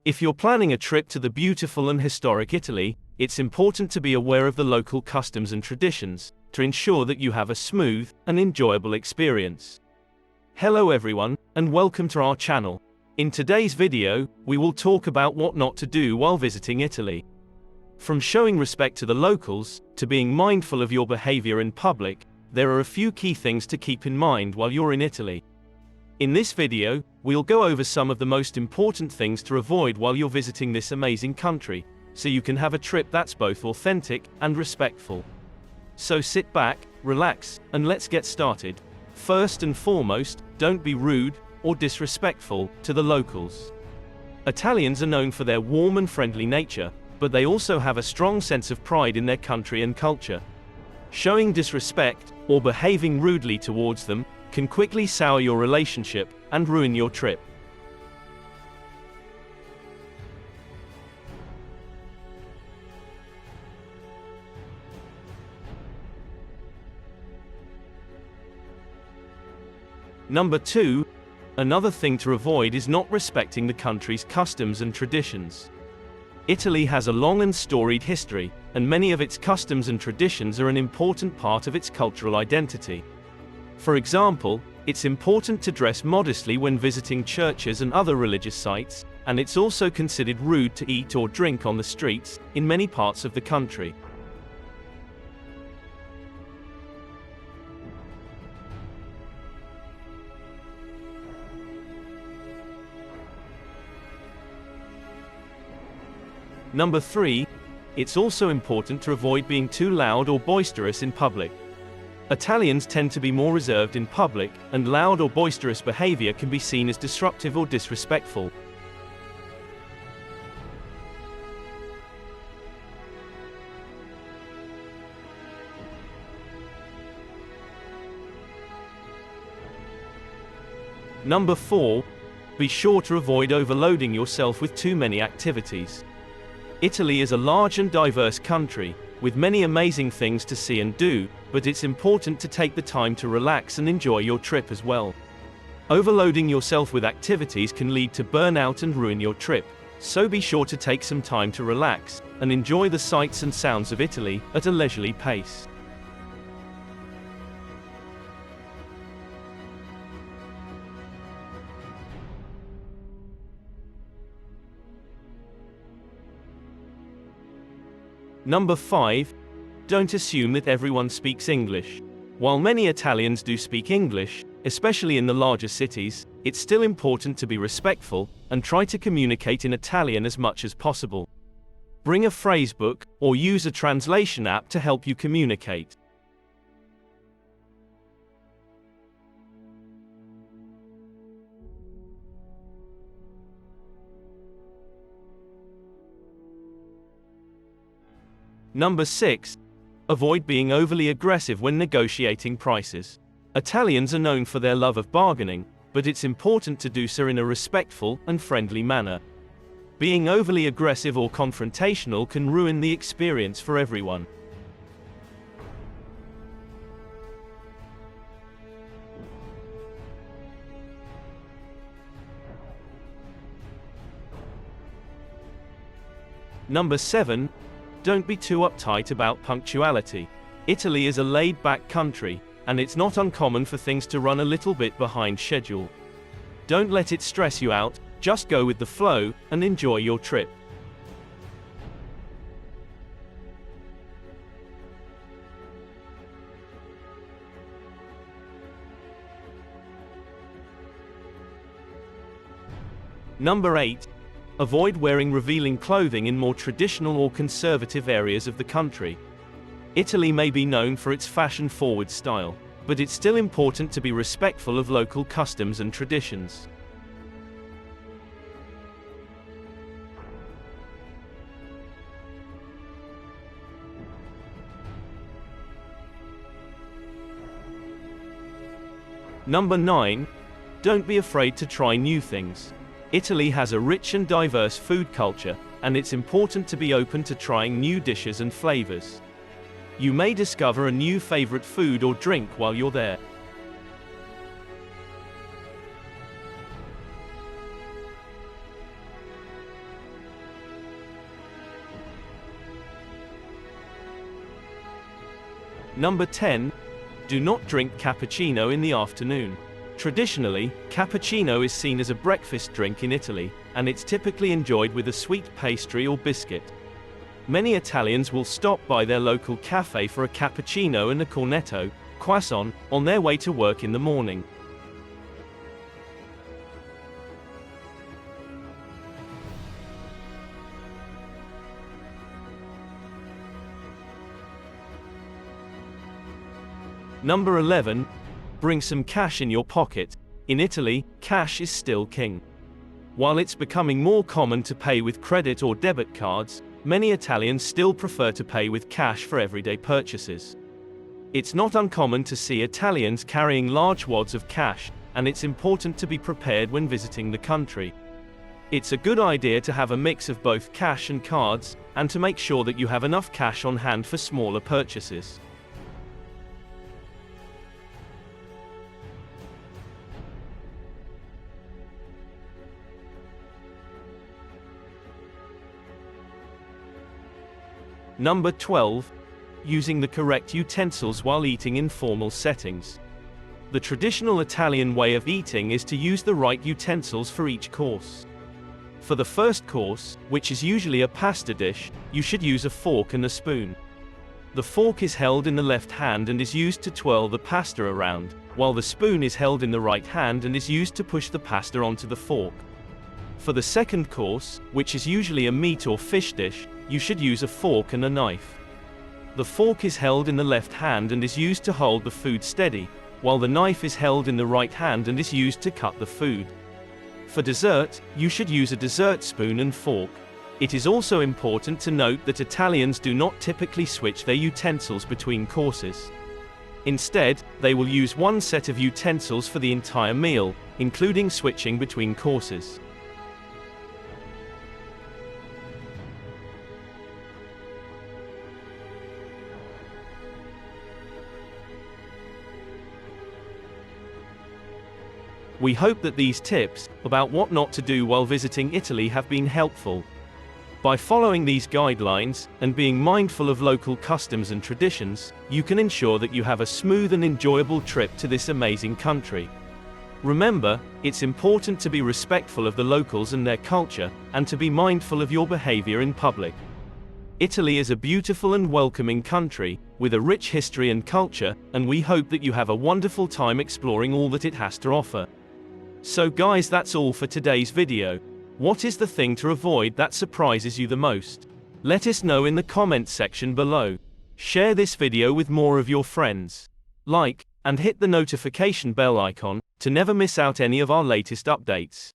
If you're planning a trip to the beautiful and historic Italy, it's important to be aware of the local customs and traditions, to ensure that you have a smooth and enjoyable experience. Hello everyone, and welcome to our channel. In today's video, we will talk about what not to do while visiting Italy. From showing respect to the locals, to being mindful of your behavior in public, there are a few key things to keep in mind while you're in Italy. In this video, we'll go over some of the most important things to avoid while you're visiting this amazing country, so you can have a trip that's both authentic and respectful. So sit back, relax, and let's get started. First and foremost, don't be rude or disrespectful to the locals. Italians are known for their warm and friendly nature, but they also have a strong sense of pride in their country and culture. Showing disrespect or behaving rudely towards them can quickly sour your relationship and ruin your trip. Number 2. Another thing to avoid is not respecting the country's customs and traditions. Italy has a long and storied history, and many of its customs and traditions are an important part of its cultural identity. For example, it's important to dress modestly when visiting churches and other religious sites, and it's also considered rude to eat or drink on the streets in many parts of the country. Number 3. It's also important to avoid being too loud or boisterous in public. Italians tend to be more reserved in public, and loud or boisterous behavior can be seen as disruptive or disrespectful. Number 4. Be sure to avoid overloading yourself with too many activities. Italy is a large and diverse country, with many amazing things to see and do, but it's important to take the time to relax and enjoy your trip as well. Overloading yourself with activities can lead to burnout and ruin your trip, so be sure to take some time to relax and enjoy the sights and sounds of Italy at a leisurely pace. Number 5. Don't assume that everyone speaks English. While many Italians do speak English, especially in the larger cities, it's still important to be respectful and try to communicate in Italian as much as possible. Bring a phrasebook or use a translation app to help you communicate. Number 6. Avoid being overly aggressive when negotiating prices. Italians are known for their love of bargaining, but it's important to do so in a respectful and friendly manner. Being overly aggressive or confrontational can ruin the experience for everyone. Number 7. Don't be too uptight about punctuality. Italy is a laid-back country, and it's not uncommon for things to run a little bit behind schedule. Don't let it stress you out, just go with the flow and enjoy your trip. Number 8. Avoid wearing revealing clothing in more traditional or conservative areas of the country. Italy may be known for its fashion-forward style, but it's still important to be respectful of local customs and traditions. Number 9. Don't be afraid to try new things. Italy has a rich and diverse food culture, and it's important to be open to trying new dishes and flavors. You may discover a new favorite food or drink while you're there. Number 10. Do not drink cappuccino in the afternoon. Traditionally, cappuccino is seen as a breakfast drink in Italy, and it's typically enjoyed with a sweet pastry or biscuit. Many Italians will stop by their local cafe for a cappuccino and a cornetto, croissant, on their way to work in the morning. Number 11. Bring some cash in your pocket. In Italy, cash is still king. While it's becoming more common to pay with credit or debit cards, many Italians still prefer to pay with cash for everyday purchases. It's not uncommon to see Italians carrying large wads of cash, and it's important to be prepared when visiting the country. It's a good idea to have a mix of both cash and cards, and to make sure that you have enough cash on hand for smaller purchases. Number 12. Using the correct utensils while eating in formal settings. The traditional Italian way of eating is to use the right utensils for each course. For the first course, which is usually a pasta dish, you should use a fork and a spoon. The fork is held in the left hand and is used to twirl the pasta around, while the spoon is held in the right hand and is used to push the pasta onto the fork. For the second course, which is usually a meat or fish dish, you should use a fork and a knife. The fork is held in the left hand and is used to hold the food steady, while the knife is held in the right hand and is used to cut the food. For dessert, you should use a dessert spoon and fork. It is also important to note that Italians do not typically switch their utensils between courses. Instead, they will use one set of utensils for the entire meal, including switching between courses. We hope that these tips about what not to do while visiting Italy have been helpful. By following these guidelines, and being mindful of local customs and traditions, you can ensure that you have a smooth and enjoyable trip to this amazing country. Remember, it's important to be respectful of the locals and their culture, and to be mindful of your behavior in public. Italy is a beautiful and welcoming country, with a rich history and culture, and we hope that you have a wonderful time exploring all that it has to offer. So guys, that's all for today's video. What is the thing to avoid that surprises you the most? Let us know in the comments section below. Share this video with more of your friends. Like, and hit the notification bell icon, to never miss out any of our latest updates.